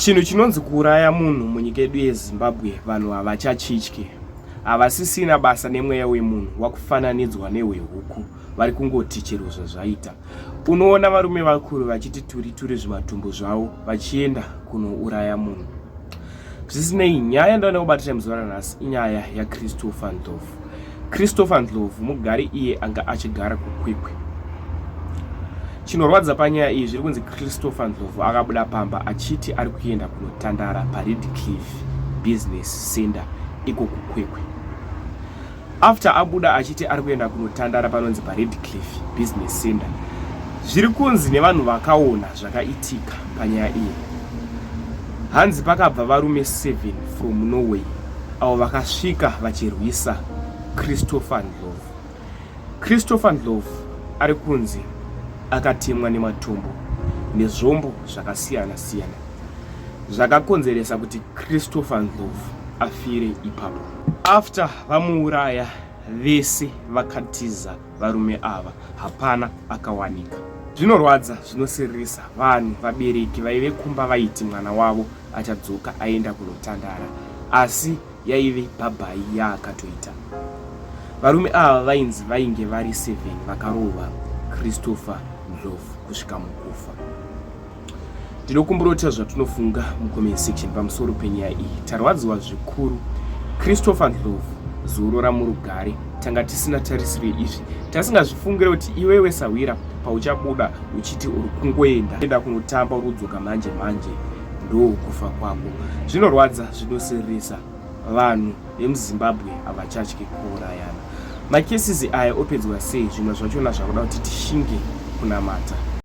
Chinhu chinonzi kuuraya munhu munyika yedu yeZimbabwe vanhu havachachityi. Havasisina basa nemweya wemunhu wakufananidzwa nehwehuku, vari kungoti chero zvazvaita. Unoona varume vakuru vachiti turi zvimatumbu zvavo vachienda kunouraya munhu. Zvisinei, nyaya yandaona kubatira muzuva ranhasi inyaya yaChristopher Ndlovu. Christopher Ndlovu mugari iye anga achigara kuKwikwi. Chinorwadza panyaya iyi zviri kunzi Christopher Ndlovu akabuda pamba achiti ari kuenda kunotandara paRedcliffe Business Center iko kuKwikwi. After abuda achiti ari kuenda kunotandara panonzi paRedcliffe Business Center, zviri kunzi nevanhu vakaona zvakaitika panyaya iyi. Hanzi pakabva varume 7 from Norway avo vakasvika vachirwisa Christopher Ndlovu. Christopher Ndlovu ari kunzi akatemwa nematombo nezvombo zvakasiyana siyana zvakakonzeresa kuti Christopher Ndlovu afire ipapo. After vamuuraya vese vakatiza varume ava, hapana akawanika. Zvinorwadza, zvinosereresa vanhu vabereki vaive kumba vaiti mwana wavo achadzoka aenda kunotandara, asi yaive bhabhai yaakatoita. Varume ava vainzi vainge vari 7 vakarova Christopher Ndlovu kusvika mukufa. Ndinokumbura kuti zvatunofunga mucomment section pamusoro penyaya iyi. Tarwadziwa zvikuru. Christopher Ndlovu zuro ramurugare, tanga tisina tarisiro izvi. Tasingazvifungire kuti iwewe sawira pauchabuda uchiti uri kungoenda kunotamba urudzoka manje ndo kufa kwako. Zvinorwadza, zvinosereresa vanhu vemuZimbabwe havachatyi kuurayana. Makesisi aya opedzwa sei? Zvimwe zvachona zvakuda kuti tishinge kunamata.